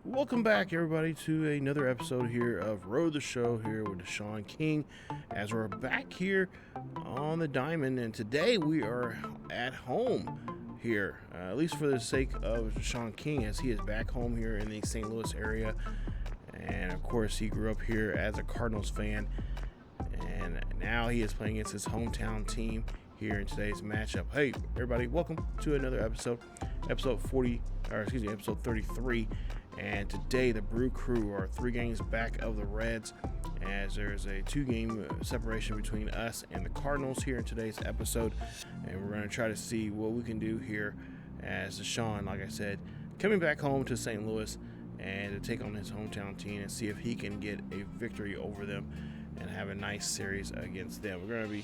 Welcome back, everybody, to another episode here of Road the Show here with Deshaun King, as we're back here on the diamond. And today we are at home here, at least for the sake of Deshaun King, as he is back home here in the St. Louis area. And of course, he grew up here as a Cardinals fan, and now he is playing against his hometown team here in today's matchup. Hey, everybody, welcome to another episode 33. And today the Brew Crew are 3 games back of the Reds, as there's a 2-game separation between us and the Cardinals here in today's episode. And we're going to try to see what we can do here, as Deshaun, like I said, coming back home to St. Louis and to take on his hometown team and see if he can get a victory over them and have a nice series against them. We're going to be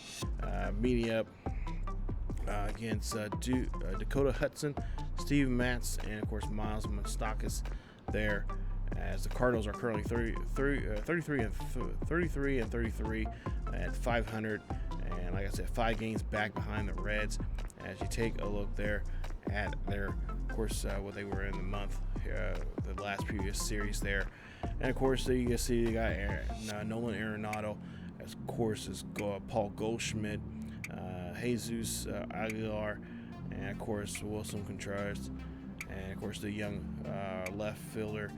meeting up against Dakota Hudson, Steve Matz, and of course Miles Mikolas there, as the Cardinals are currently 33 and 33 at 500, and like I said, 5 games back behind the Reds. As you take a look there at their, of course, what they were in the month, the last previous series there, and of course there you can see you got Nolan Arenado, as of course is Paul Goldschmidt, Jesus Aguilar, and of course Wilson Contreras, and of course the young left fielder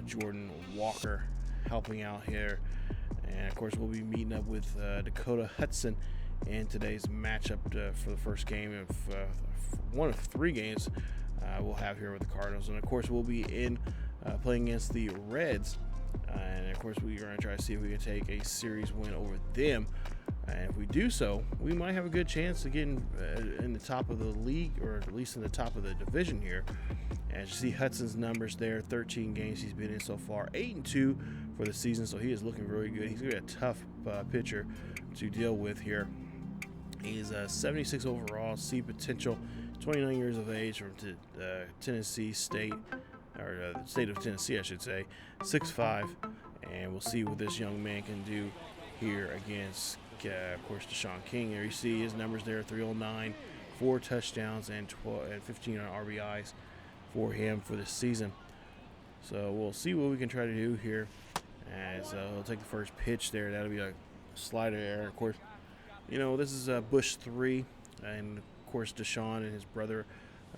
Jordan Walker helping out here. And of course we'll be meeting up with Dakota Hudson in today's matchup for the first game of one of 3 games we'll have here with the Cardinals. And of course we'll be in playing against the Reds, and of course we are going to try to see if we can take a series win over them. And if we do so, we might have a good chance to get in the top of the league, or at least in the top of the division here. As you see Hudson's numbers there, 13 games he's been in so far, 8-2 for the season, so he is looking really good. He's going to be a tough pitcher to deal with here. He's 76 overall, C potential, 29 years of age, from Tennessee State, or the state of Tennessee, I should say, 6'5", and we'll see what this young man can do here against, of course, Deshaun King. There you see his numbers there, 309, 4 touchdowns, and 15 RBIs for him for this season. So we'll see what we can try to do here, as he'll take the first pitch there. That'll be a slider there. Of course, you know, this is Bush 3, and of course Deshaun and his brother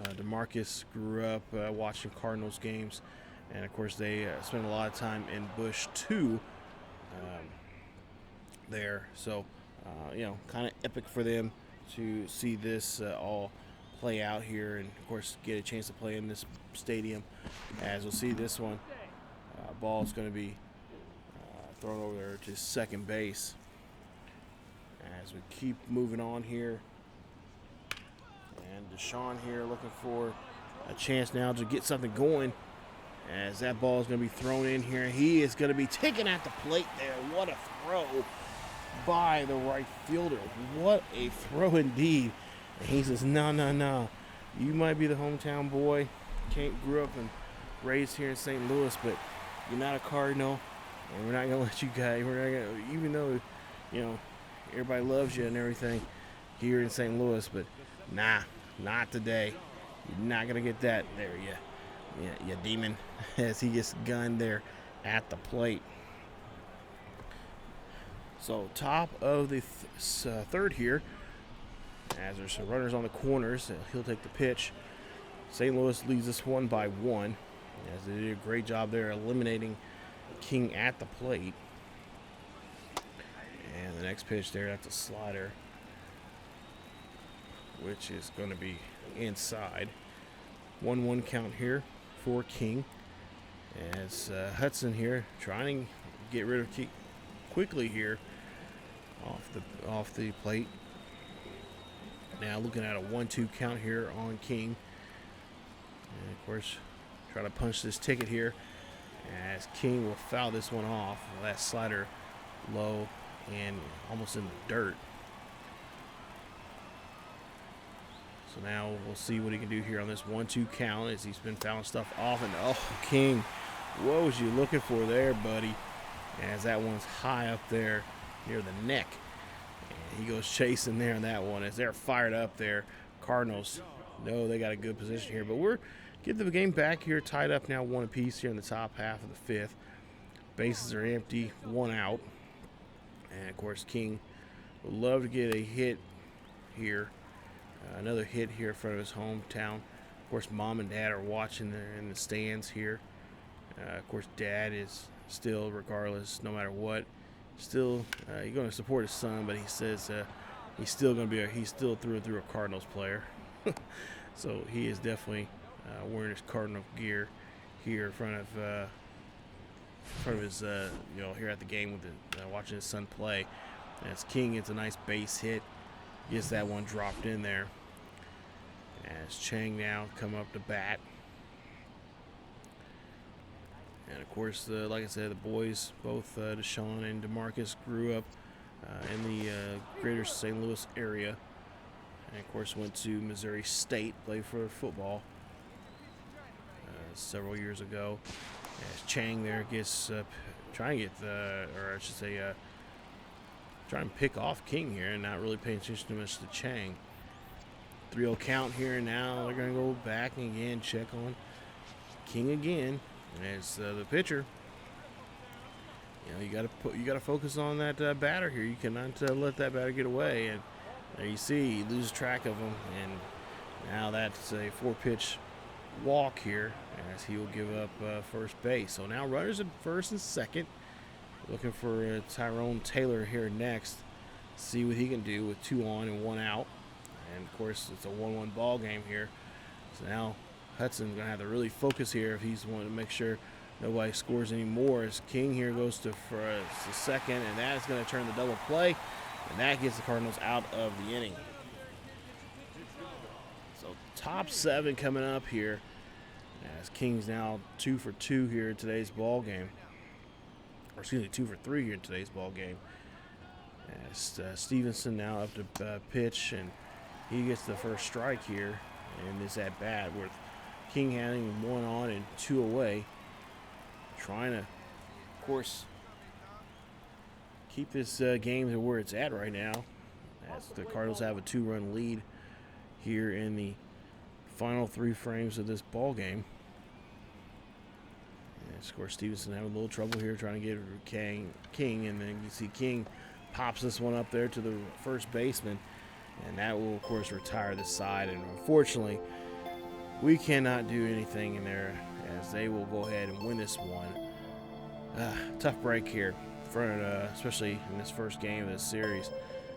DeMarcus grew up watching Cardinals games, and of course they spent a lot of time in Bush 2 there. So you know, kind of epic for them to see this all play out here, and of course get a chance to play in this stadium. As we'll see this one, ball is going to be thrown over there to second base. As we keep moving on here, and Deshaun here looking for a chance now to get something going, as that ball is going to be thrown in here. He is going to be taken at the plate there. What a throw by the right fielder. What a throw indeed. And he says, no. You might be the hometown boy. Grew up and raised here in St. Louis, but you're not a Cardinal, and we're not going to let you guys, even though, you know, everybody loves you and everything here in St. Louis, but nah, not today. You're not going to get that there, you demon, as he gets gunned there at the plate. So top of the third here, as there's some runners on the corners, he'll take the pitch. St. Louis leads this one by 1, as they did a great job there eliminating King at the plate. And the next pitch there, that's a slider, which is going to be inside. 1-1 count here for King, as Hudson here trying to get rid of King quickly here off the plate. Now looking at a 1-2 count here on King, and of course try to punch this ticket here, as King will foul this one off. That slider low and almost in the dirt. So now we'll see what he can do here on this 1-2 count, as he's been fouling stuff off. And King, what was you looking for there, buddy? As that one's high up there near the neck. And he goes chasing there on that one, as they're fired up there. Cardinals know they got a good position here, but we're Get the game back here, tied up now 1 apiece here in the top half of the 5th. Bases are empty, 1 out. And, of course, King would love to get a hit here. Another hit here in front of his hometown. Of course, Mom and Dad are watching there in the stands here. Of course, Dad is still, regardless, no matter what, still he's going to support his son, but he says he's still going to be he's still through and through a Cardinals player. So he is definitely wearing his Cardinal gear here in front of his here at the game with watching his son play. As King gets a nice base hit, gets that one dropped in there. As Chang now come up to bat. And, of course, like I said, the boys, both Deshaun and DeMarcus, grew up in the greater St. Louis area. And, of course, went to Missouri State, played for football several years ago. As Chang there gets trying to pick off King here and not really paying attention too much to Chang. 3-0 count here, and now they're going to go back and again check on King again. As the pitcher, you got to focus on that batter here. You cannot let that batter get away. And there you see, he loses track of him, and now that's a 4-pitch walk here as he will give up first base. So now runners at first and second, looking for Tyrone Taylor here next. See what he can do with 2 on and 1 out. And of course, it's a 1-1 ball game here. So now Hudson's going to have to really focus here if he's wanting to make sure nobody scores anymore. As King here goes to second, and that is going to turn the double play, and that gets the Cardinals out of the inning. So top 7 coming up here as King's now 2 for 2 here in today's ball game. Or excuse me, 2 for 3 here in today's ball game. As Stevenson now up to pitch, and he gets the first strike here in this at bat with King having 1 on and 2 away, trying to, of course, keep this game to where it's at right now, as the Cardinals have a 2-run lead here in the final 3 frames of this ball game. And of course, Stevenson having a little trouble here trying to get King, and then you see King pops this one up there to the first baseman, and that will, of course, retire the side. And unfortunately, we cannot do anything in there as they will go ahead and win this one. Tough break here, especially in this first game of this series,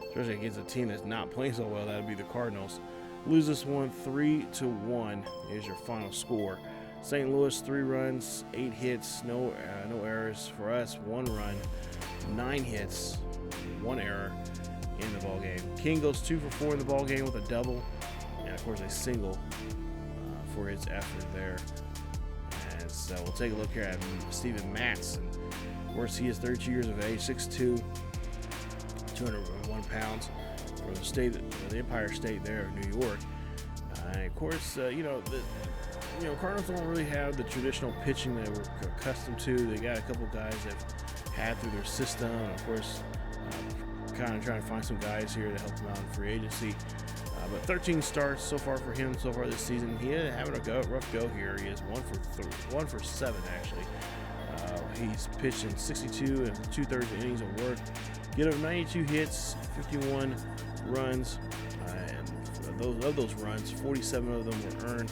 especially against a team that's not playing so well. That would be the Cardinals. Lose this one 3-1 is your final score. St. Louis 3 runs, 8 hits, no errors. For us, 1 run, 9 hits, 1 error in the ball game. King goes 2 for 4 in the ball game with a double, and of course a single for his effort there. And so we'll take a look here at Steven Matz. And of course, he is 32 years of age, 6'2", 201 pounds, from the Empire State there of New York. And of course, Cardinals don't really have the traditional pitching that we're accustomed to. They got a couple guys they've had through their system, and of course, kind of trying to find some guys here to help him out in free agency. But 13 starts so far for him so far this season. He is having a rough go here. He is 1 for 7 actually. He's pitched in 62 and 2/3 innings of work. Get up 92 hits, 51 runs, and of those runs, 47 of them were earned.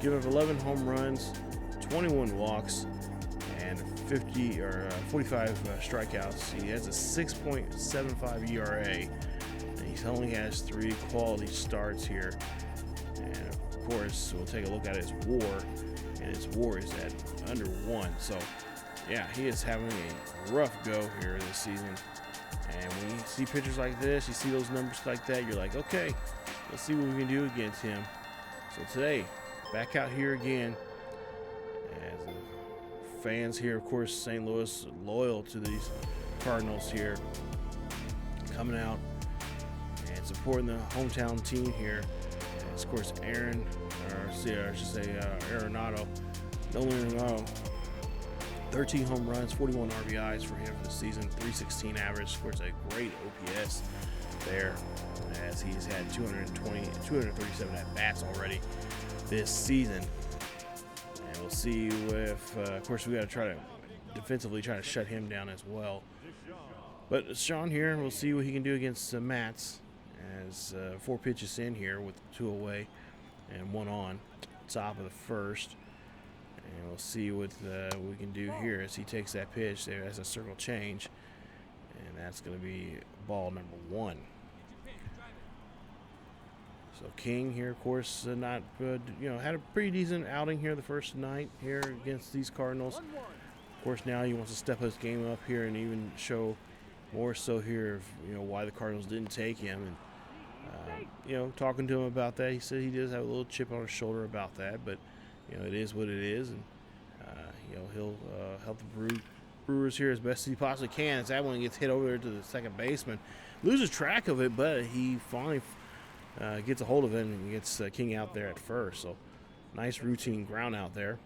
Give up 11 home runs, 21 walks, and 45 strikeouts. He has a 6.75 ERA. And he only has 3 quality starts here. And of course, we'll take a look at his WAR, and his WAR is at under 1. So, yeah, he is having a rough go here this season. And when you see pitchers like this, you see those numbers like that, you're like, okay, let's see what we can do against him. So today, back out here again, as the fans here, of course, St. Louis, loyal to these Cardinals here, coming out and supporting the hometown team here. And of course, Arenado, Nolan Arenado, 13 home runs, 41 RBIs for him for the season, 316 average. Scores a great OPS there, as he's had 237 at-bats already this season. we'll see if, of course, we got to try to defensively try to shut him down as well. But Sean here, we'll see what he can do against Matz, as 4 pitches in here with 2 away and 1 on, top of the first. And we'll see what we can do here as he takes that pitch there as a circle change. And that's going to be ball number 1. So King here, of course, not good. Had a pretty decent outing here the first night here against these Cardinals. Of course, now he wants to step his game up here and even show more so here of why the Cardinals didn't take him. And talking to him about that, he said he does have a little chip on his shoulder about that, but it is what it is, and he'll help the Brewers here as best as he possibly can. As that one gets hit over there to the second baseman, loses track of it, but he finally gets a hold of it and gets King out there at first. So nice routine ground out there.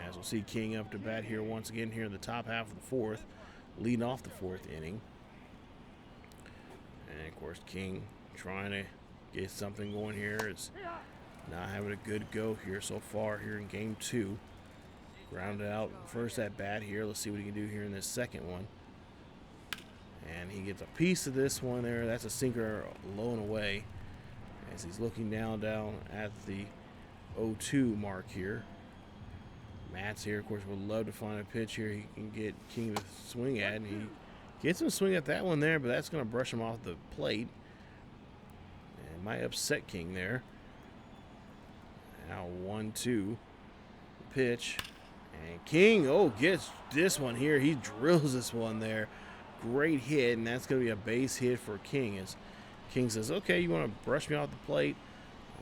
As we'll see King up to bat here once again here in the top half of the 4th, leading off the 4th inning. And of course King trying to get something going here. Is not having a good go here so far here in game 2. Grounded out first at bat here. Let's see what he can do here in this second one. And he gets a piece of this one there. That's a sinker low and away. As he's looking down at the 0-2 mark here. Matz here, of course, would love to find a pitch here he can get King to swing at. And he gets him to swing at that one there, but that's going to brush him off the plate. And might upset King there. Now 1-2 pitch. And King, gets this one here. He drills this one there. Great hit, and that's going to be a base hit for King. As King says, okay, you want to brush me off the plate?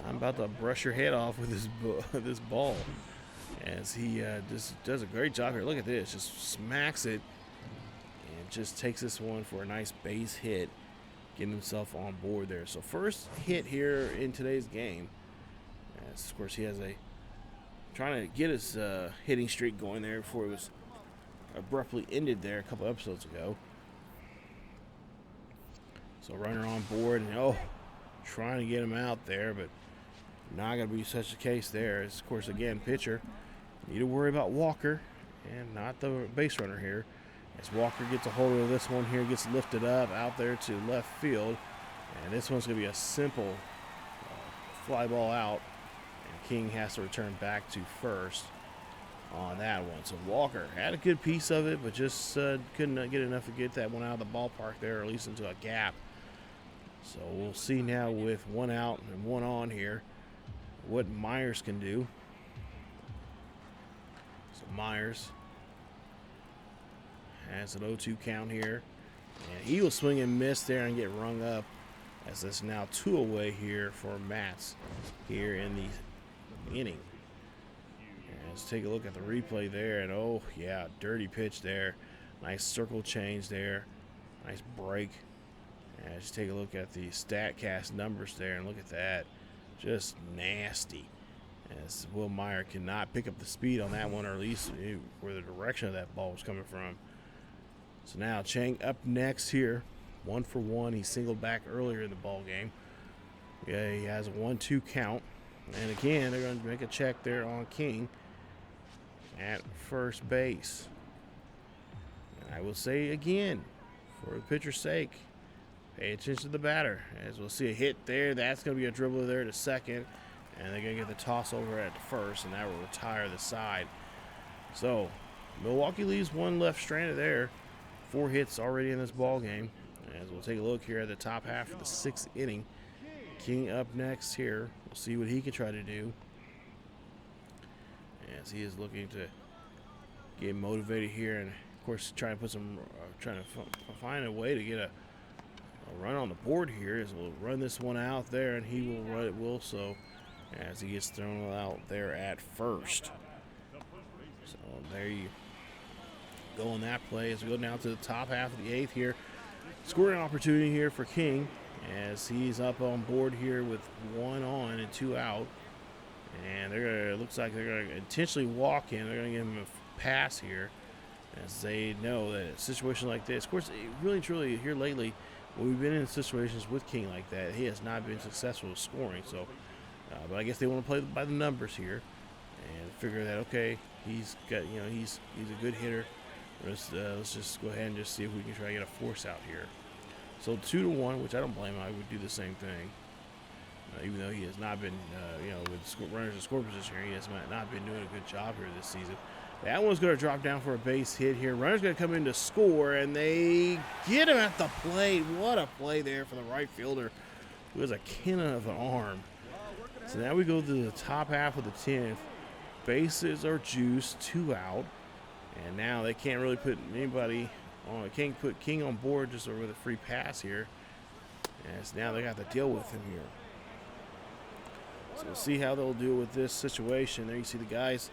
I'm about to brush your head off with this ball. As he just does a great job here. Look at this. Just smacks it and just takes this one for a nice base hit, getting himself on board there. So first hit here in today's game. As, of course, he has trying to get his hitting streak going there before it was abruptly ended there a couple episodes ago. So runner on board, and trying to get him out there, but not going to be such a case there. As, of course, again, pitcher, need to worry about Walker and not the base runner here. As Walker gets a hold of this one here, gets lifted up out there to left field. And this one's going to be a simple fly ball out. And King has to return back to first on that one. So Walker had a good piece of it, but just couldn't get enough to get that one out of the ballpark there, or at least into a gap. So we'll see now with 1 out and 1 on here what Myers can do. So Myers has an 0-2 count here. And he will swing and miss there and get rung up, as it's now 2 away here for Matz here in the inning. And let's take a look at the replay there. And dirty pitch there. Nice circle change there. Nice break. And just take a look at the StatCast numbers there, and look at that. Just nasty. As Will Meyer cannot pick up the speed on that one, or at least where the direction of that ball was coming from. So now Chang up next here. 1 for 1. He singled back earlier in the ball game. Yeah, he has a 1-2 count. And again, they're going to make a check there on King at first base. And I will say again, for the pitcher's sake, pay attention to the batter. As we'll see a hit there. That's going to be a dribbler there to second. And they're going to get the toss over at first, and that will retire the side. So Milwaukee leaves 1 left stranded there. 4 hits already in this ball game. As we'll take a look here at the top half of the 6th inning. King up next here. We'll see what he can try to do, as he is looking to get motivated here, and of course trying to find a way to get a run on the board here. As we'll run this one out there, and he will run it also as he gets thrown out there at first. So there you go on that play. As we go down to the top half of the 8th here, scoring opportunity here for King, as he's up on board here with 1 on and 2 out. And it looks like they're going to intentionally walk in. They're going to give him a pass here, as they know that a situation like this, of course, really truly here lately, when we've been in situations with King like that, he has not been successful with scoring. So, but I guess they want to play by the numbers here and figure that, okay, he's got, he's a good hitter. Let's just go ahead and just see if we can try to get a force out here. So 2-1, which I don't blame him. I would do the same thing. Even though he has not been, with runners in score position here, he has not been doing a good job here this season. That one's going to drop down for a base hit here. Runner's going to come in to score, and they get him at the plate. What a play there for the right fielder, who has a cannon of an arm. So now we go to the top half of the 10th. Bases are juiced, 2 out. And now they can't really put anybody on. They can't put King on board just with a free pass here. And so now they got to deal with him here. So we'll see how they'll deal with this situation. There you see the guys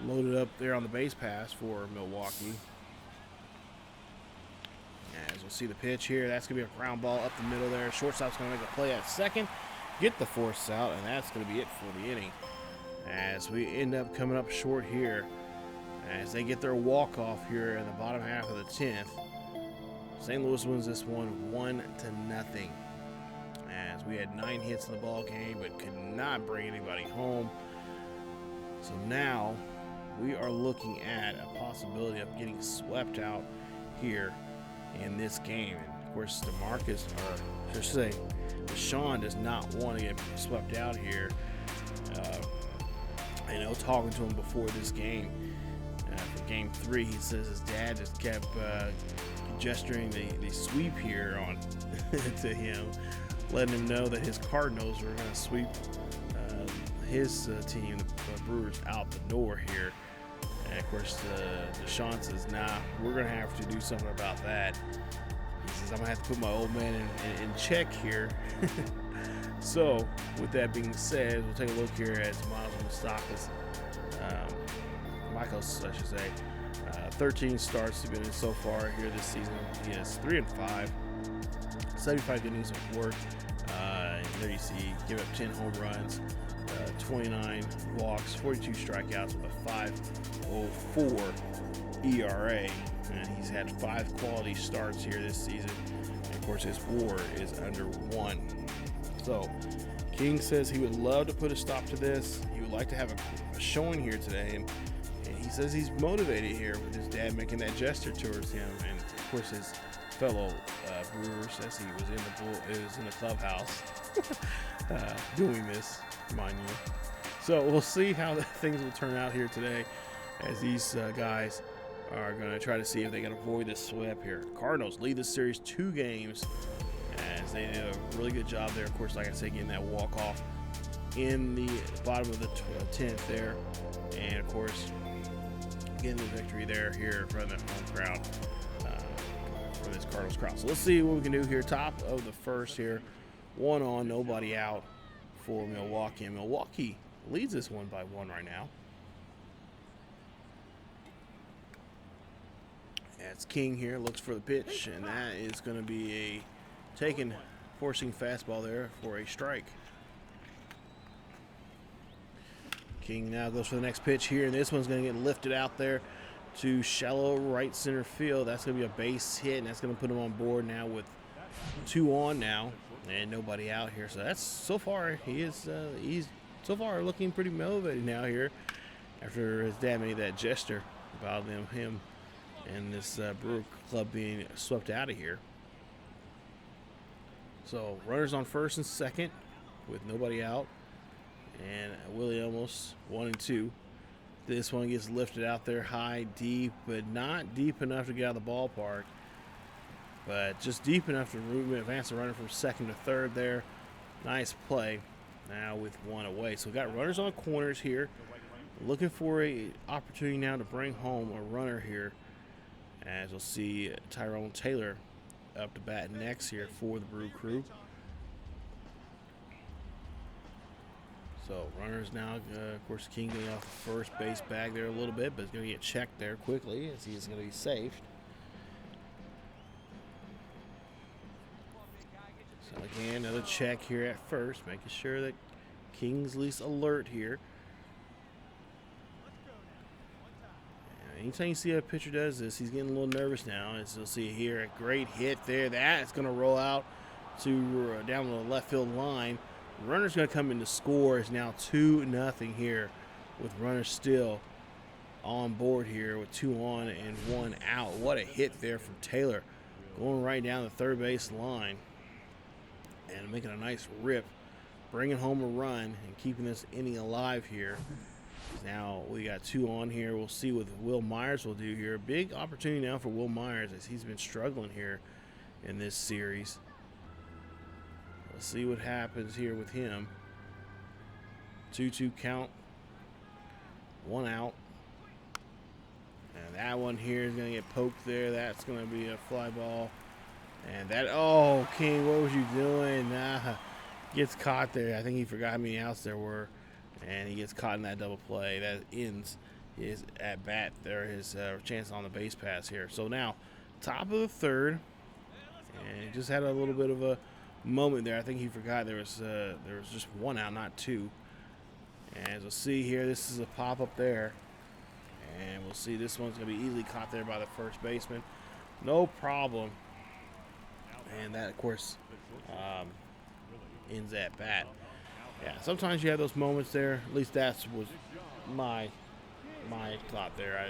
loaded up there on the base pass for Milwaukee. As we'll see the pitch here, that's going to be a ground ball up the middle there. Shortstop's going to make a play at second, get the force out, and that's going to be it for the inning. As we end up coming up short here, as they get their walk-off here in the bottom half of the 10th. St. Louis wins this one 1-0. As we had 9 hits in the ball game, but could not bring anybody home. So now we are looking at a possibility of getting swept out here in this game. And of course, Deshaun does not want to get swept out here. I know, talking to him before this game, for Game 3, he says his dad just kept gesturing the sweep here on to him, letting him know that his Cardinals were going to sweep his team, the Brewers, out the door here. And of course, Deshaun says, nah, we're going to have to do something about that. He says, I'm going to have to put my old man in check here. So, with that being said, we'll take a look here at Miles Mikolas, I should say. 13 starts have been in so far here this season. He has 3-5, 75 innings of work. And there you see, give up 10 home runs, 29 walks, 42 strikeouts with a 5.04 ERA. And he's had 5 quality starts here this season. And of course, his WAR is under 1. So, King says he would love to put a stop to this. He would like to have a showing here today. And he says he's motivated here with his dad making that gesture towards him. And of course, his fellow Brewers, as he was in the clubhouse doing this, mind you. So we'll see how things will turn out here today, as these guys are going to try to see if they can avoid this sweep here. Cardinals lead this series 2 games, as they did a really good job there. Of course, like I said, getting that walk-off in the bottom of the 10th there. And of course, getting the victory there here in front of the home crowd for this Cardinals crowd. So let's see what we can do here. Top of the first here. 1 on, nobody out for Milwaukee. And Milwaukee leads this one by 1 right now. As King here looks for the pitch, and that is going to be a forcing fastball there for a strike. King now goes for the next pitch here, and this one's going to get lifted out there to shallow right center field. That's going to be a base hit, and that's going to put him on board now with 2 on now, and nobody out here. So that's so far he's so far looking pretty motivated now here after his dad made that gesture about him and this Brewer club being swept out of here. So runners on first and second with nobody out, and Willie almost 1-2. This one gets lifted out there high, deep, but not deep enough to get out of the ballpark, but just deep enough to advance the runner from second to third there. Nice play now with 1 away. So we got runners on the corners here, looking for a opportunity now to bring home a runner here, as we'll see Tyrone Taylor up to bat next here for the Brew Crew. So runners now, of course, King getting off the first base bag there a little bit, but he's going to get checked there quickly as he's going to be safe. So again, another check here at first, making sure that King's at least alert here. Anytime you see a pitcher does this, he's getting a little nervous now. As you'll see here, a great hit there. That's going to roll out to down the left field line. The runner's going to come in to score. It's now 2-0 here with runners still on board here with 2 on and 1 out. What a hit there from Taylor, going right down the third base line and making a nice rip, bringing home a run and keeping this inning alive here. Now we got 2 on here. We'll see what Will Myers will do here. Big opportunity now for Will Myers as he's been struggling here in this series. Let's see what happens here with him. 2-2 count. 1 out. And that one here is going to get poked there. That's going to be a fly ball. And that, oh, King, what was you doing? Gets caught there. I think he forgot how many outs there were. And he gets caught in that double play. That ends his at bat there, his chance on the base pass here. So now, top of the third. And he just had a little bit of a moment there. I think he forgot there was just 1 out, not 2. And as we'll see here, this is a pop up there. And we'll see this one's going to be easily caught there by the first baseman. No problem. And that, of course, ends at bat. Yeah, sometimes you have those moments there. At least that was my thought there. I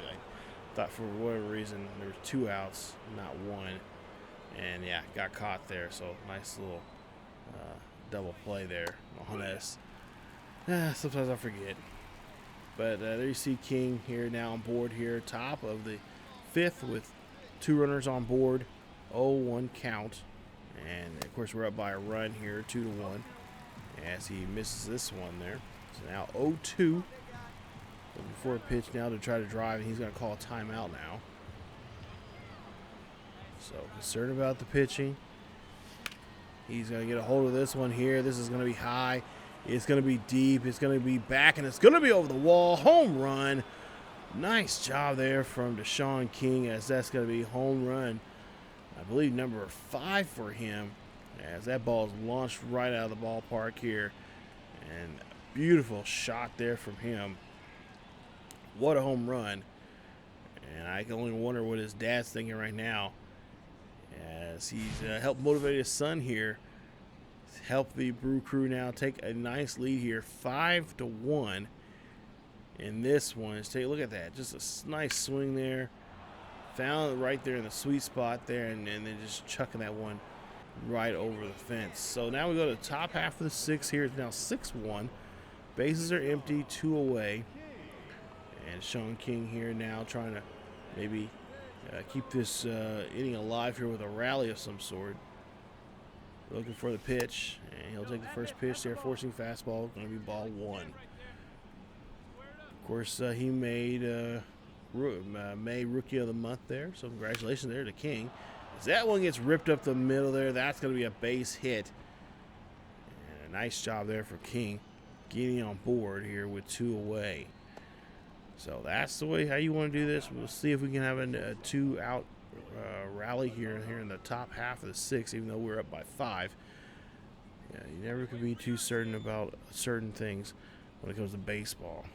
thought for whatever reason there was 2 outs, not 1. And, yeah, got caught there. So, nice little double play there on us. Sometimes I forget. But there you see King here now on board here. Top of the 5th with 2 runners on board. 0-1 count. And, of course, we're up by a run here, 2-1. As he misses this one there. So now 0-2. Looking for a pitch now to try to drive. And he's going to call a timeout now. So, concerned about the pitching. He's going to get a hold of this one here. This is going to be high. It's going to be deep. It's going to be back. And it's going to be over the wall. Home run. Nice job there from Deshaun King, as that's going to be home run, I believe, number 5 for him. As that ball is launched right out of the ballpark here. And beautiful shot there from him. What a home run. And I can only wonder what his dad's thinking right now, as he's helped motivate his son here. Help the Brew Crew now take a nice lead here, 5-1 in this one. Take a look at that. Just a nice swing there. Found it right there in the sweet spot there, and then just chucking that one right over the fence. So now we go to the top half of the 6th here. It's now 6-1. Bases are empty, 2 away. And Sean King here now trying to maybe keep this inning alive here with a rally of some sort. Looking for the pitch, and he'll take the first pitch there, forcing fastball. Going to be ball 1. Of course, he made May Rookie of the Month there, so congratulations there to King. As that one gets ripped up the middle there, that's going to be a base hit. And a nice job there for King, getting on board here with 2 away. So that's the way how you want to do this. We'll see if we can have a 2-out rally here in the top half of the 6th, even though we're up by 5. Yeah, you never can be too certain about certain things when it comes to baseball.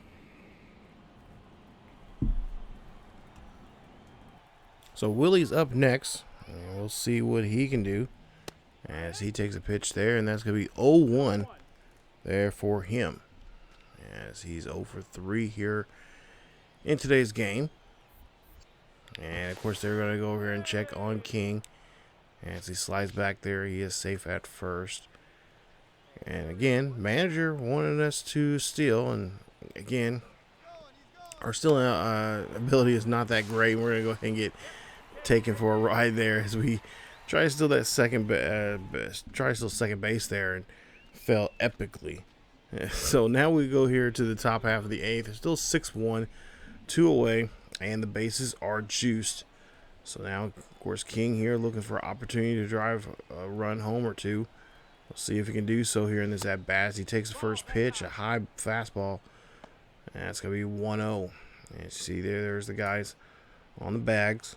So Willie's up next, and we'll see what he can do as he takes a pitch there, and that's going to be 0-1 there for him, as he's 0 for 3 here in today's game. And, of course, they're going to go over here and check on King. As he slides back there, he is safe at first. And, again, manager wanted us to steal. And, again, our stealing ability is not that great. We're going to go ahead and get taken for a ride there as we try to steal that second base there and fell epically. So now we go here to the top half of the 8th. It's still 6-1, 2 away. And the bases are juiced. So now, of course, King here looking for an opportunity to drive a run home or 2. We'll see if he can do so here in this at-bat. As he takes the first pitch, a high fastball. And that's going to be 1-0. And you see there's the guys on the bags.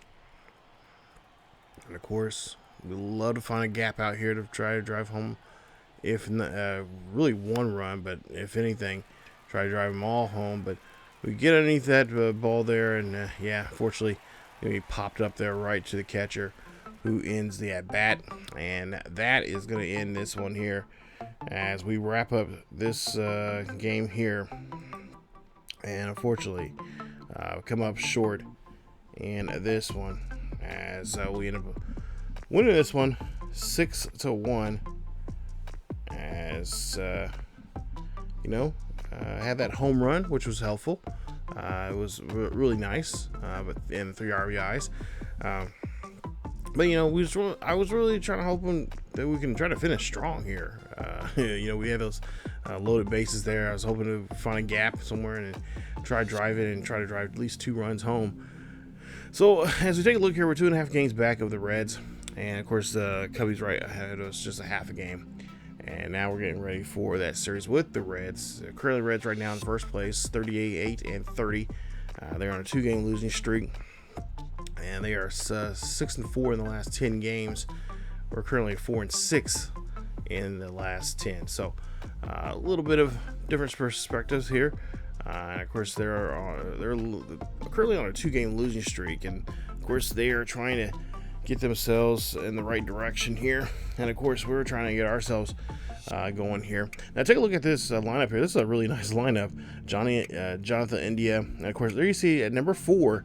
And, of course, we love to find a gap out here to try to drive home. If not, really 1 run, but if anything, try to drive them all home. But we get underneath that ball there, and yeah, fortunately, he popped up there right to the catcher, who ends the at-bat. And that is going to end this one here as we wrap up this game here. And unfortunately, come up short in this one, as we end up winning this one 6-1. As had that home run, which was helpful. It was really nice, and 3 RBIs. But I was really trying to hope that we can try to finish strong here. We had those loaded bases there. I was hoping to find a gap somewhere and try to drive at least 2 runs home. So as we take a look here, we're 2.5 games back of the Reds, and of course the Cubbies right ahead of us, just a half a game. And now we're getting ready for that series with the Reds. Currently, Reds right now in first place, 38-30. They're on a 2-game losing streak, and they are 6-4 in the last 10 games. We're currently 4-6 in the last 10. So a little bit of different perspectives here. And of course, they're currently on a 2-game losing streak, and of course they are trying to get themselves in the right direction here. And of course, we're trying to get ourselves going here. Now take a look at this lineup here. This is a really nice lineup. Jonathan India, and of course there you see at number 4,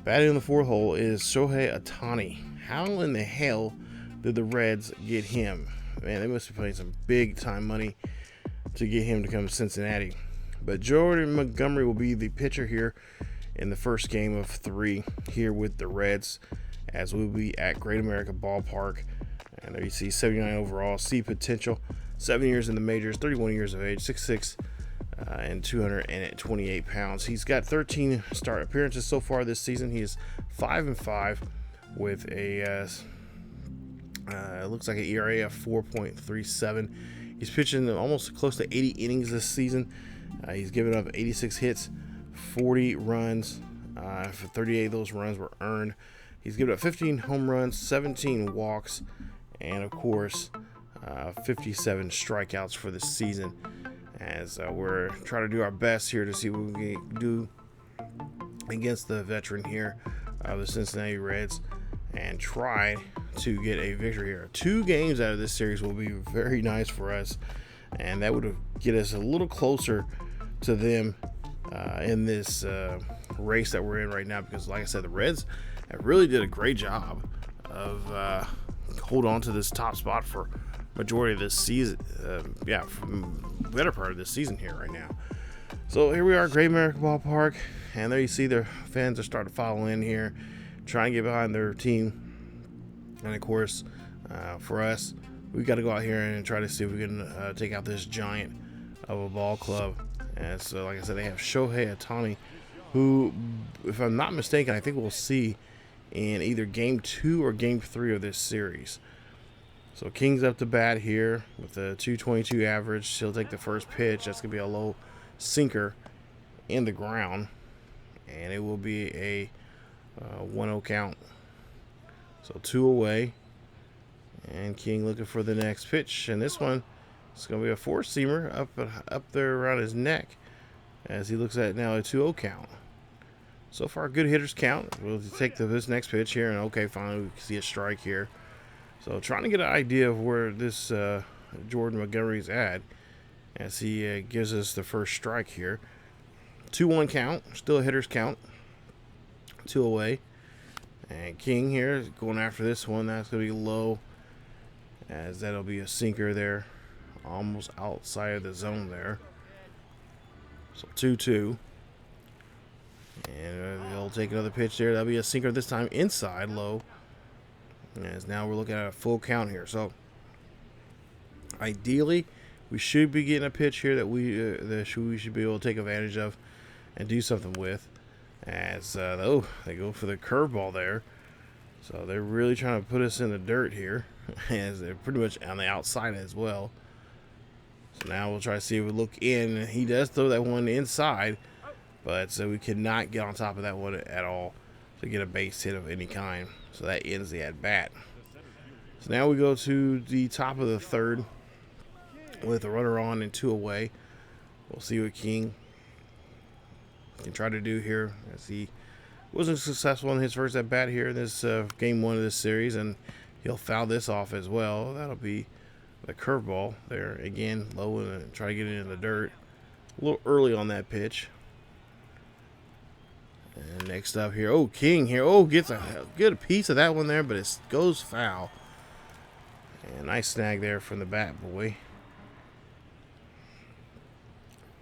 batting in the 4th hole, is Shohei Ohtani. How in the hell did the Reds get him? Man, they must be paying some big time money to get him to come to Cincinnati. But Jordan Montgomery will be the pitcher here in the first game of 3 here with the Reds, as we'll be at Great America Ballpark. And there you see 79 overall, see potential, 7 years in the majors, 31 years of age, 6'6", and 228 pounds. He's got 13 start appearances so far this season. He is 5-5 with a looks like an ERA of 4.37. He's pitching almost close to 80 innings this season. He's given up 86 hits, 40 runs. For 38 of those runs were earned. He's given up 15 home runs, 17 walks, and of course 57 strikeouts for the season. As we're trying to do our best here to see what we can do against the veteran here of the Cincinnati Reds and try to get a victory here. 2 games out of this series will be very nice for us, and that would get us a little closer to them in this race that we're in right now, because like I said, the Reds have really did a great job of hold on to this top spot for majority of this season, better part of this season here right now. So here we are, Great America Ballpark, and there you see their fans are starting to follow in here, trying to get behind their team. And of course, for us, we've got to go out here and try to see if we can take out this giant of a ball club. And so, like I said, they have Shohei Ohtani, who, if I'm not mistaken, I think we'll see in either Game 2 or Game 3 of this series. So King's up to bat here with a 222 average. He'll take the first pitch. That's going to be a low sinker in the ground. And it will be a 1-0 count. So 2 away. And King looking for the next pitch. And this one is going to be a 4-seamer up there around his neck, as he looks at now a 2-0 count. So far, good hitters count. We'll take this next pitch here, and okay, finally we can see a strike here. So trying to get an idea of where this Jordan Montgomery's at, as he gives us the first strike here. 2-1 count, still a hitter's count. 2 away. And King here is going after this one. That's going to be low, as that'll be a sinker there, almost outside of the zone there. So 2-2. And he'll take another pitch there. That'll be a sinker this time inside, low. As now we're looking at a full count here. So ideally, we should be getting a pitch here that we should be able to take advantage of and do something with. As they go for the curveball there. So they're really trying to put us in the dirt here, as they're pretty much on the outside as well. So now we'll try to see if we look in. He does throw that one inside, but so we cannot get on top of that one at all to get a base hit of any kind. So that ends the at-bat. So now we go to the top of the 3rd with a runner on and 2 away. We'll see what King can try to do here, as he wasn't successful in his first at-bat here in this Game 1 of this series, and he'll foul this off as well. That'll be the curveball there. Again, low, and try to get it in the dirt. A little early on that pitch. And next up here, oh, King here. Oh, gets a good piece of that one there, but it goes foul. And nice snag there from the bat boy.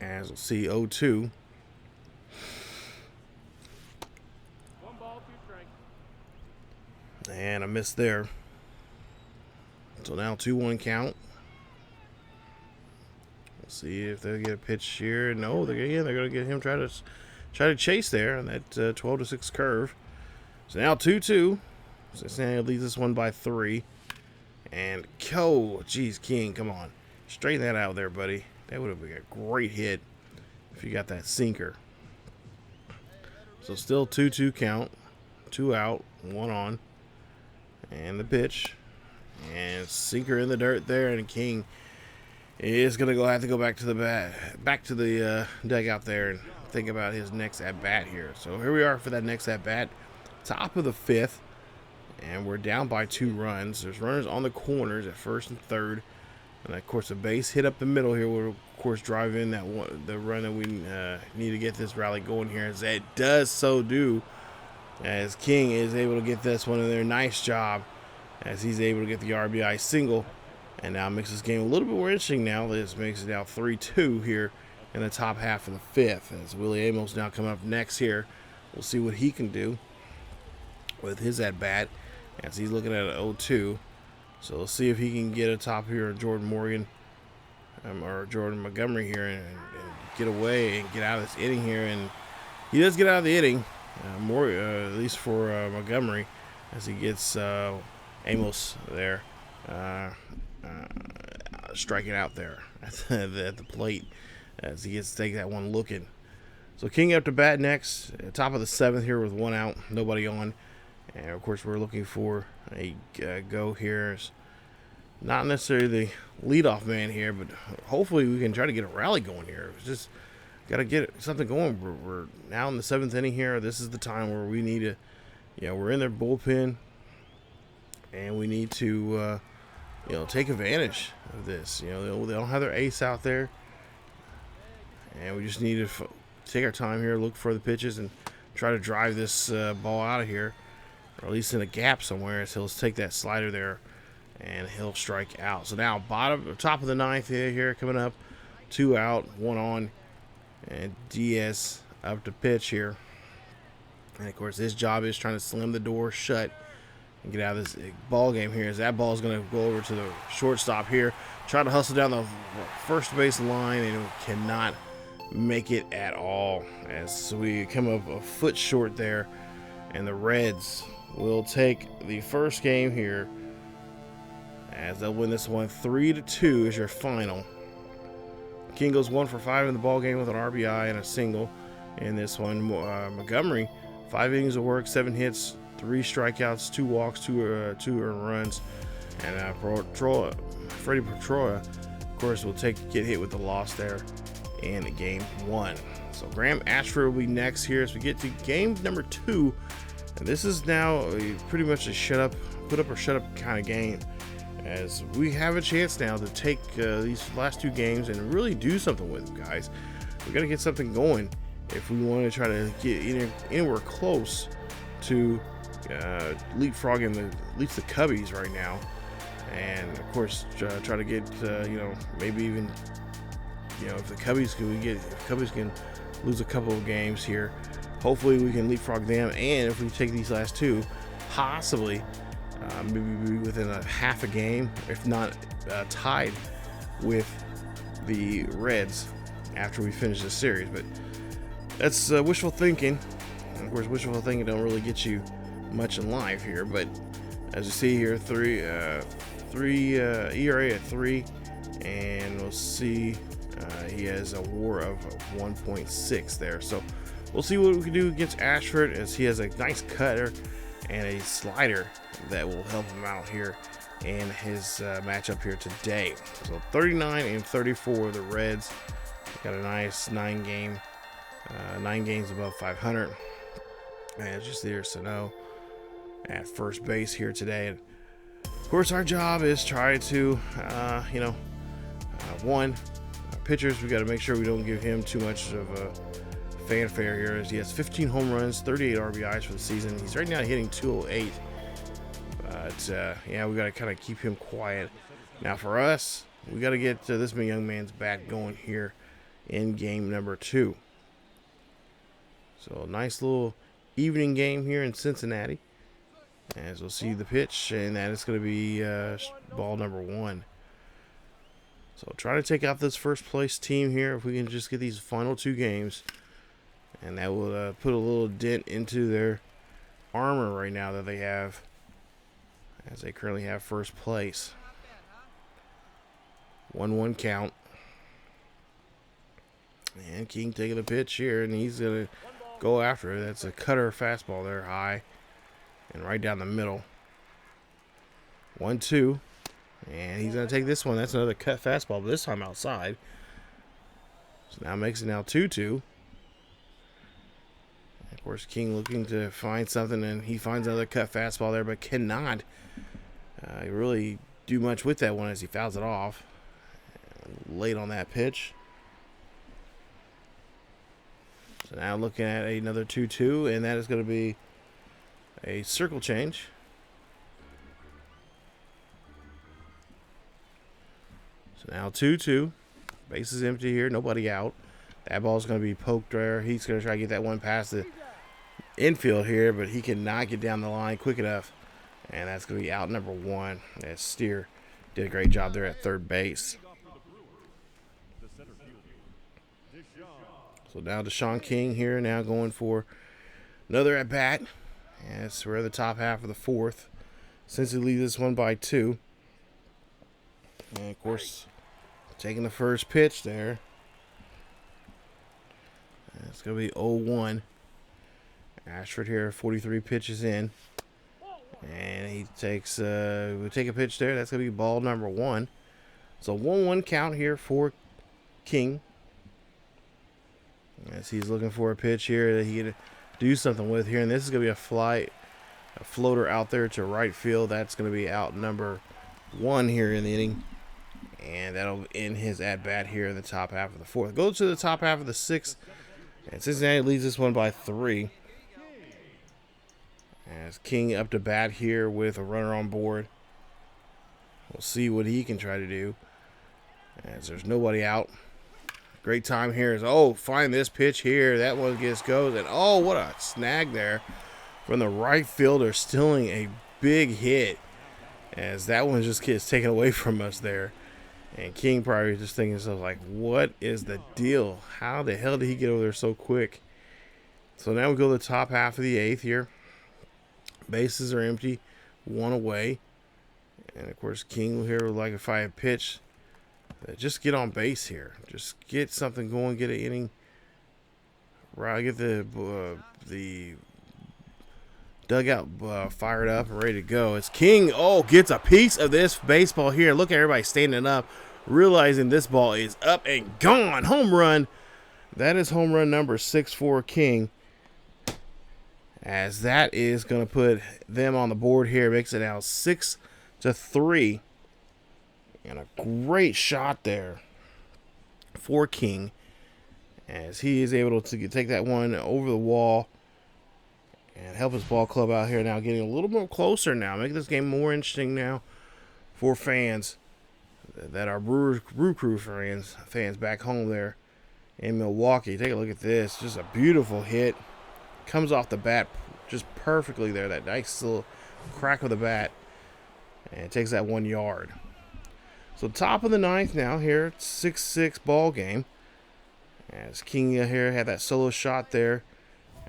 As we'll see, 0-2. And a miss there. So now 2-1 count. We'll see if they'll get a pitch here. No, they're going to get him try to chase there on that 12-6 curve. So now 2-2. Cincinnati leads this one by 3. And geez, King, come on, straighten that out there, buddy. That would have been a great hit if you got that sinker. So still 2-2 count, 2 out, 1 on, and the pitch, and sinker in the dirt there, and King is gonna have to go back to the dugout there and think about his next at bat here. So here we are for that next at bat, top of the 5th, and we're down by 2 runs. There's runners on the corners at first and third. And of course, a base hit up the middle here will, of course, drive in the run that we need to get this rally going here. As it does so do, as King is able to get this one in there. Nice job, as he's able to get the RBI single, and now makes this game a little bit more interesting. Now this makes it now 3-2 here in the top half of the 5th. As Willie Amos now coming up next here, we'll see what he can do with his at bat, as he's looking at an 0-2. So let's see if he can get a top here of Jordan Morgan or Jordan Montgomery here and get away and get out of this inning here. And he does get out of the inning, at least for Montgomery, as he gets Amos there striking out there at the plate, as he gets to take that one looking. So King up to bat next, top of the 7th here with 1 out, nobody on. And of course, we're looking for a go here. It's not necessarily the leadoff man here, but hopefully we can try to get a rally going here. It's just got to get something going. We're now in the 7th inning here. This is the time where we need to, we're in their bullpen, and we need to, take advantage of this. They don't have their ace out there, and we just need to take our time here, look for the pitches, and try to drive this ball out of here. Or at least in a gap somewhere, so he'll take that slider there, and he'll strike out. So now top of the 9th here coming up, 2 out, 1 on, and Diaz up to pitch here. And of course, his job is trying to slam the door shut and get out of this ball game here. As that ball is going to go over to the shortstop here, try to hustle down the first base line, and cannot make it at all. As we come up a foot short there, and the Reds will take the first game here, as they'll win this one 3-2 is your final. King goes 1 for 5 in the ball game with an RBI and a single in this one. Montgomery, 5 innings of work, 7 hits, 3 strikeouts, 2 walks, 2 earned runs, and Freddie Petroia, of course, will get hit with the loss there in game 1. So Graham Ashford will be next here as we get to game number 2. And this is now pretty much a put up or shut up kind of game, as we have a chance now to take these last 2 games and really do something with them, guys. We got to get something going if we want to try to get anywhere close to leapfrogging at least the Cubbies right now, and of course try to get maybe even if the Cubbies can lose a couple of games here. Hopefully we can leapfrog them, and if we take these last 2, possibly maybe within a half a game, if not tied with the Reds after we finish this series. But that's wishful thinking. And of course, wishful thinking don't really get you much in life here. But as you see here, ERA at 3, and we'll see he has a WAR of 1.6 there. So we'll see what we can do against Ashford, as he has a nice cutter and a slider that will help him out here in his matchup here today. So 39 and 34, the Reds got a nice 9 games above 500. And just there, Sano at first base here today. And of course, our job is try to, pitchers, we got to make sure we don't give him too much of a fanfare here is he has 15 home runs, 38 RBIs for the season. He's right now hitting 208. But yeah, we got to kind of keep him quiet. Now for us, we got to get this young man's bat going here in game number 2. So nice little evening game here in Cincinnati. As we'll see the pitch, and that is going to be ball number 1. So try to take out this first place team here if we can just get these final 2 games. And that will put a little dent into their armor right now that they have, as they currently have first place. 1-1 count. And King taking the pitch here, and he's going to go after it. That's a cutter fastball there, high and right down the middle. 1-2. And he's going to take this one. That's another cut fastball, but this time outside. So now makes it now 2-2. Of course, King looking to find something, and he finds another cut fastball there, but cannot really do much with that one as he fouls it off. Late on that pitch. So now looking at another 2-2, and that is going to be a circle change. So now 2-2. Base is empty here. Nobody out. That ball is going to be poked there. He's going to try to get that one past the infield here, but he cannot get down the line quick enough. And that's going to be out number 1. As Steer did a great job there at third base. So now Deshaun King here, now going for another at bat. As we're at the top half of the 4th. Since he leads this one by 2. And of course, taking the first pitch there. It's going to be 0-1. Ashford here, 43 pitches in. And he takes, we take a pitch there. That's going to be ball number 1. So 1-1 count here for King. As he's looking for a pitch here that he can do something with here. And this is going to be a floater out there to right field. That's going to be out number 1 here in the inning. And that'll end his at-bat here in the top half of the 4th. Goes to the top half of the 6th. And Cincinnati leads this one by 3. As King up to bat here with a runner on board. We'll see what he can try to do. As there's nobody out. Great time here is, find this pitch here. That one goes. And, what a snag there from the right fielder, stealing a big hit. As that one just gets taken away from us there. And King probably just thinking to himself, like, what is the deal? How the hell did he get over there so quick? So now we go to the top half of the 8th here. Bases are empty. 1 away. And, of course, King here would like if I had pitched. Just get on base here. Just get something going. Get an inning. Right, get the dugout fired up and ready to go. It's King. Gets a piece of this baseball here. Look at everybody standing up, realizing this ball is up and gone. Home run. That is home run number 6 for King. As that is going to put them on the board here. Makes it now 6-3. And a great shot there for King. As he is able to take that one over the wall. And help his ball club out here now, getting a little more closer now. Making this game more interesting now for fans that are Brew Crew fans back home there in Milwaukee. Take a look at this. Just a beautiful hit. Comes off the bat just perfectly there. That nice little crack of the bat. And it takes that 1 yard. So top of the 9th now here. 6-6 ball game. As King here had that solo shot there.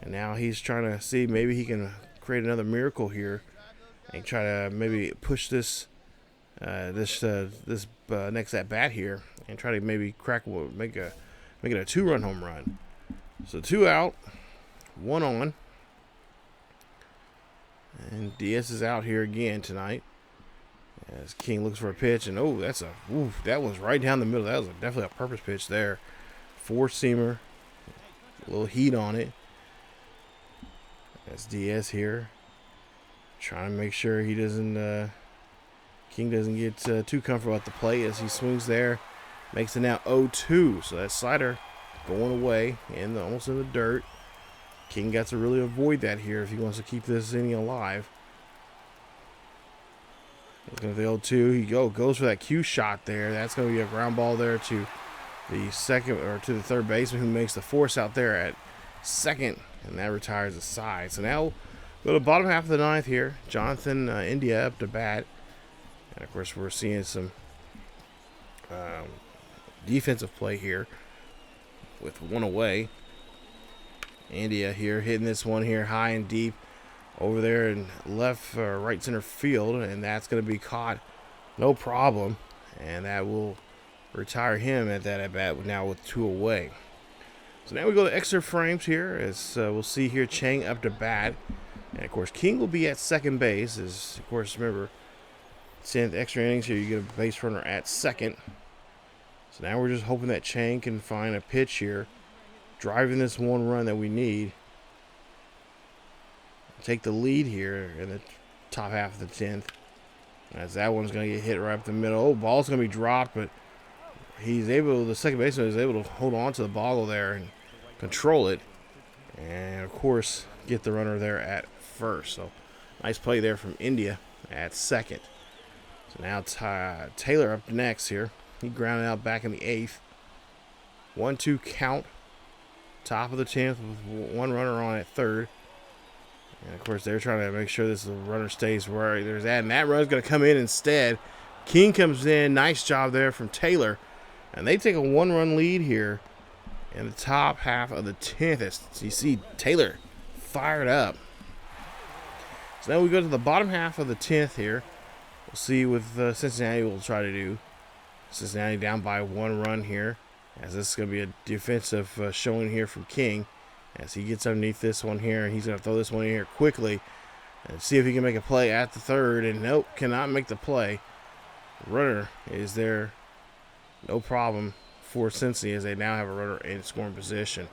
And now he's trying to see maybe he can create another miracle here and try to maybe push this next at bat here and try to maybe make it a 2-run home run. So 2 out, 1 on, and Diaz is out here again tonight as King looks for a pitch, and that was right down the middle. That was definitely a purpose pitch there. 4-seamer, a little heat on it. That's Diaz here, trying to make sure he doesn't, King doesn't get too comfortable at the plate as he swings there. Makes it now 0-2. So that slider going away and almost in the dirt. King got to really avoid that here if he wants to keep this inning alive. Looking at the 0-2, he goes for that cue shot there. That's going to be a ground ball there to the second or to the third baseman, who makes the force out there at second, and that retires the side. So now we'll go to the bottom half of the ninth here. Jonathan India up to bat, and of course we're seeing some defensive play here with one away. India here hitting this one here high and deep over there in left right center field, and that's going to be caught no problem, and that will retire him at that at bat now with 2 away. So now we go to extra frames here, as we'll see here Chang up to bat, and of course King will be at second base. As of course, remember, 10th extra innings here, you get a base runner at second. So now we're just hoping that Chang can find a pitch here, driving this one run that we need. Take the lead here in the top half of the 10th, as that one's going to get hit right up the middle. Oh, ball's going to be dropped, but the second baseman is able to hold on to the ball there and control it, and of course get the runner there at first. So nice play there from India at second. So now Taylor up next here. He grounded out back in the 8th. 1-2 count. Top of the 10th with one runner on at third. And of course they're trying to make sure this runner stays where there's at, and that run's going to come in instead. King comes in. Nice job there from Taylor. And they take a 1-run lead here in the top half of the 10th. As you see Taylor fired up. So now we go to the bottom half of the 10th here. We'll see with Cincinnati what we'll try to do. Cincinnati down by 1 run here, as this is going to be a defensive showing here from King. As he gets underneath this one here, and he's going to throw this one in here quickly and see if he can make a play at the third. And nope, cannot make the play. Runner is there. No problem for Cincy, as they now have a runner in scoring position.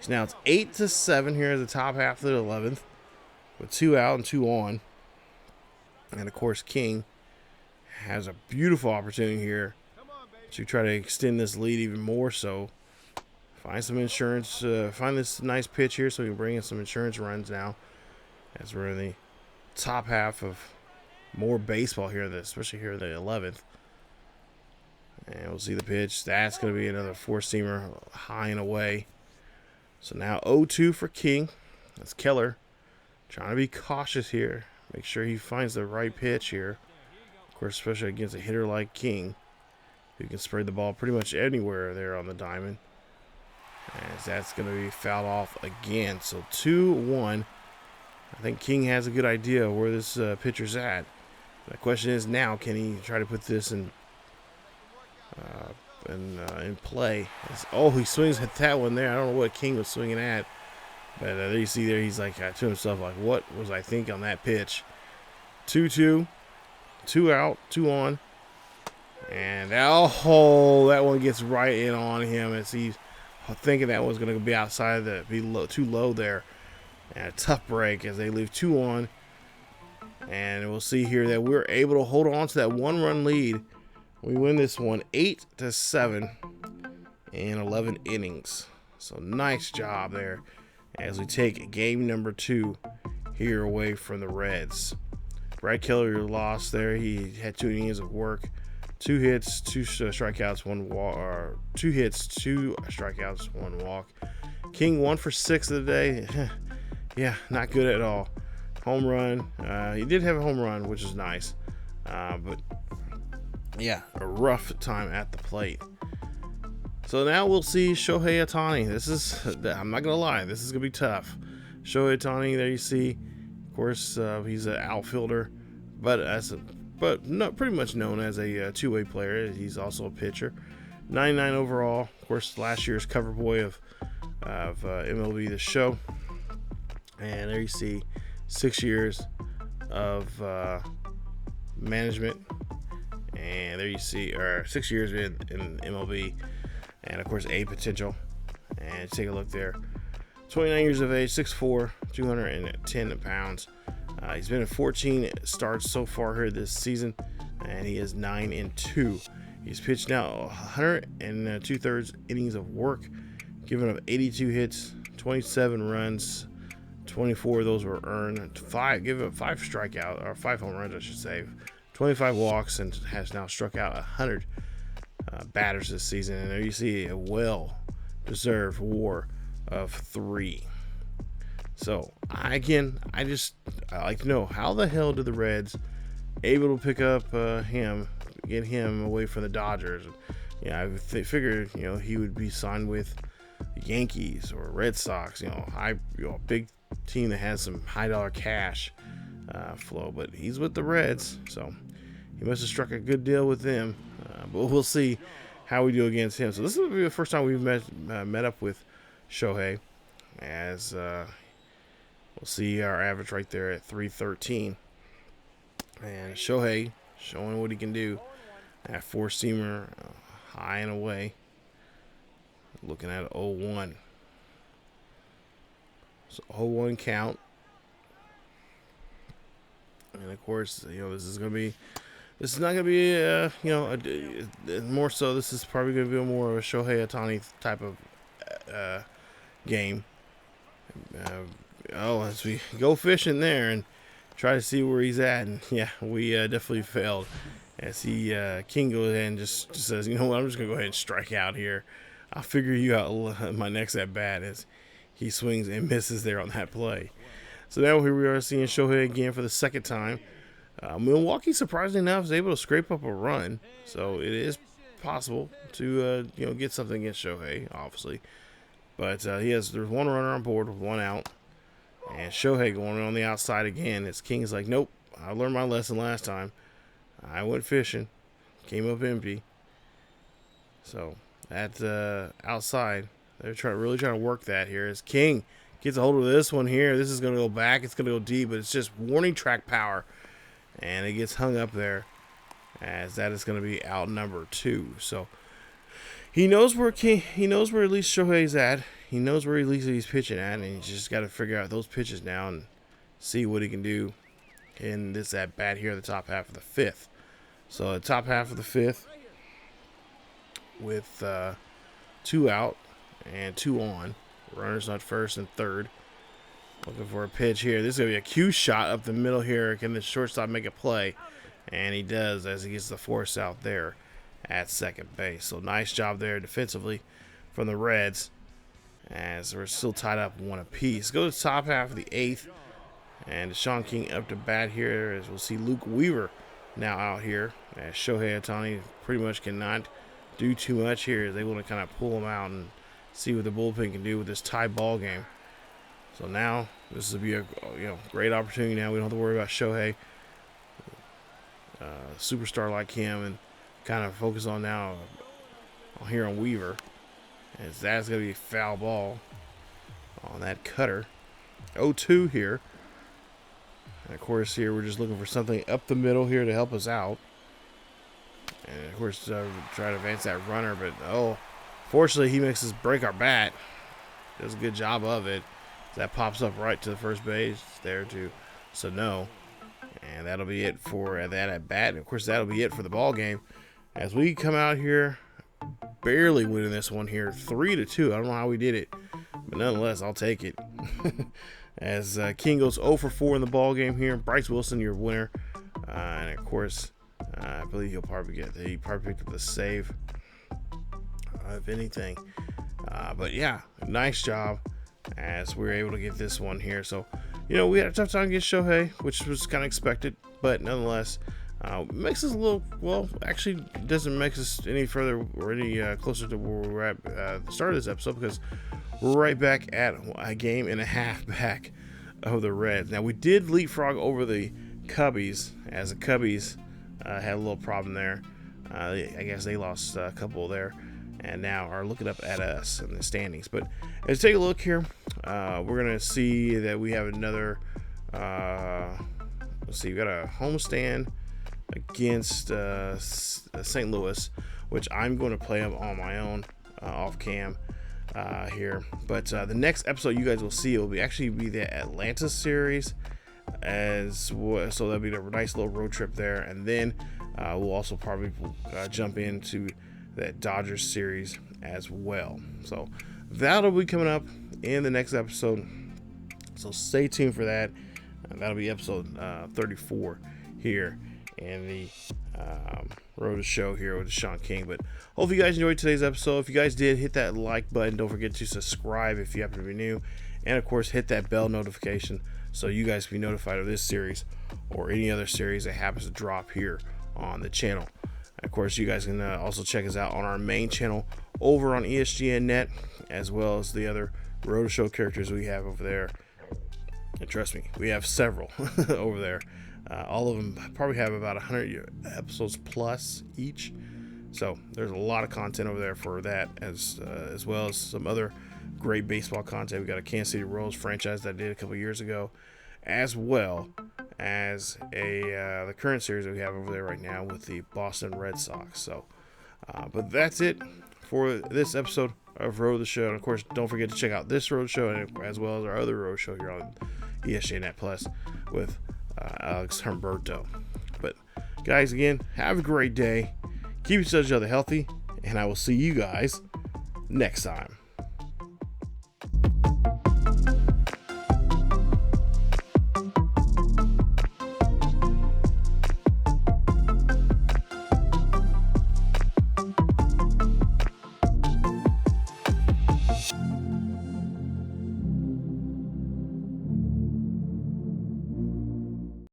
So now it's 8-7 here at the top half of the 11th, with 2 out and 2 on. And of course, King has a beautiful opportunity here to try to extend this lead even more so. Find some insurance, find this nice pitch here so we can bring in some insurance runs now, as we're in the top half of more baseball here, especially here in the 11th. And we'll see the pitch. That's going to be another 4-seamer high and away. So now 0-2 for King. That's Keller trying to be cautious here. Make sure he finds the right pitch here. Of course, especially against a hitter like King, who can spread the ball pretty much anywhere there on the diamond. As that's going to be fouled off again. So 2-1. I think King has a good idea of where this pitcher's at. The question is now, can he try to put this in play? He swings at that one there. I don't know what King was swinging at, but there you see there, he's like to himself, like, what was I thinking on that pitch? 2-2, 2 out, 2 on, and that one gets right in on him as he's thinking that one's going to be outside, too low there. And a tough break as they leave 2 on. And we'll see here that we're able to hold on to that 1-run lead. We win this one 8-7 in 11 innings. So nice job there as we take game number 2 here away from the Reds. Brad Keller lost there. He had 2 innings of work. 2 hits, 2 strikeouts, 1 walk, or 2 hits, 2 strikeouts, 1 walk. King 1 for 6 of the day. Yeah, not good at all. Home run. He did have a home run, which is nice. But yeah, a rough time at the plate. So now we'll see Shohei Ohtani. I'm not going to lie, this is going to be tough. Shohei Ohtani, there you see. Of course, he's an outfielder, but pretty much known as a two-way player. He's also a pitcher. 99 overall. Of course, last year's cover boy of MLB The Show. And there you see 6 years of management. And there you see, 6 years in MLB. And of course, A potential. And take a look there. 29 years of age, 6'4", 210 pounds. He's been in 14 starts so far here this season, and he is 9-2. He's pitched now 100 2/3 innings of work. giving up 82 hits, 27 runs, 24 of those were earned, giving up 5 strikeouts, or 5 home runs, I should say, 25 walks, and has now struck out 100 batters this season. And there you see a well-deserved WAR of 3. So I like to know, how the hell did the Reds able to pick up get him away from the Dodgers? I figured he would be signed with the Yankees or Red Sox, a big team that has some high dollar cash flow, but he's with the Reds, so he must have struck a good deal with them. But we'll see how we do against him. So this will be the first time we've met up with Shohei, as we'll see our average right there at 313. And Shohei showing what he can do. That four-seamer high and away. Looking at 0-1. So 0-1 count. And of course, this is not gonna be more so. This is probably gonna be more of a Shohei Ohtani type of game. As we go fishing there and try to see where he's at, and we definitely failed. As King goes ahead and just says, you know what, I'm just gonna go ahead and strike out here. I'll figure you out my next at bat, as he swings and misses there on that play. So now here we are seeing Shohei again for the second time. Milwaukee, surprisingly enough, is able to scrape up a run, so it is possible to get something against Shohei, obviously. But there's one runner on board with 1 out, and Shohei going on the outside again. As King's like, nope, I learned my lesson last time. I went fishing, came up empty. So at outside, they're really trying to work that here. As King gets a hold of this one here, this is going to go back. It's going to go deep, but it's just warning track power, and it gets hung up there, as that is going to be out number 2. So he knows where at least Shohei's at. He knows where at least he's pitching at, and he's just got to figure out those pitches now and see what he can do in this at bat here in the top half of the 5th. So the top half of the 5th with 2 out and 2 on. Runners on first and third. Looking for a pitch here. This is going to be a cue shot up the middle here. Can the shortstop make a play? And he does, as he gets the force out there at second base. So nice job there defensively from the Reds, as we're still tied up 1 apiece. Go to the top half of the 8th. And Sean King up to bat here, as we'll see Luke Weaver now out here, as Shohei Ohtani pretty much cannot do too much here. They want to kind of pull him out and see what the bullpen can do with this tie ball game. So now this will be a great opportunity. Now we don't have to worry about Shohei, superstar like him, and kind of focus on now here on Weaver, as that's going to be a foul ball on that cutter. 0-2 here. And of course here we're just looking for something up the middle here to help us out. And of course try to advance that runner, but fortunately he makes us break our bat. Does a good job of it. That pops up right to the first base there to Sano. And that'll be it for that at bat. And of course that'll be it for the ball game, as we come out here barely winning this one here, 3-2. I don't know how we did it, but nonetheless I'll take it. As King goes 0 for 4 in the ball game here. Bryce Wilson, your winner, and of course I believe he probably picked up the save, if anything. But yeah, nice job, as we were able to get this one here. So we had a tough time against Shohei, which was kind of expected, but nonetheless makes us a little, actually doesn't make us any further or any closer to where we were at the start of this episode, because we're right back at a game and a half back of the Reds. Now we did leapfrog over the Cubbies, as the Cubbies had a little problem there. I guess they lost a couple there, and now are looking up at us in the standings. But let's take a look here. We're going to see that we have another, let's see, we got a homestand against St. Louis, which I'm going to play them on my own off cam here. But the next episode you guys will see will actually be the Atlanta series, so that'll be a nice little road trip there, and then we'll also probably jump into that Dodgers series as well. So that'll be coming up in the next episode. So stay tuned for that. That'll be episode 34 here in the Road to Show here with Sean King. But hope you guys enjoyed today's episode. If you guys did, hit that like button. Don't forget to subscribe if you happen to be new. And of course, hit that bell notification so you guys can be notified of this series or any other series that happens to drop here on the channel. And of course, you guys can also check us out on our main channel over on ESGNet, as well as the other Road to Show characters we have over there. And trust me, we have several over there. All of them probably have about 100 episodes plus each. So there's a lot of content over there for that, as well as some other great baseball content. We got a Kansas City Royals franchise that I did a couple years ago, as well as the current series that we have over there right now with the Boston Red Sox. So, but that's it for this episode of Road to the Show. And of course, don't forget to check out this Road Show, as well as our other Road Show here on ESGNet Plus with Alex Humberto. But guys, again, have a great day. Keep each other healthy, and I will see you guys next time.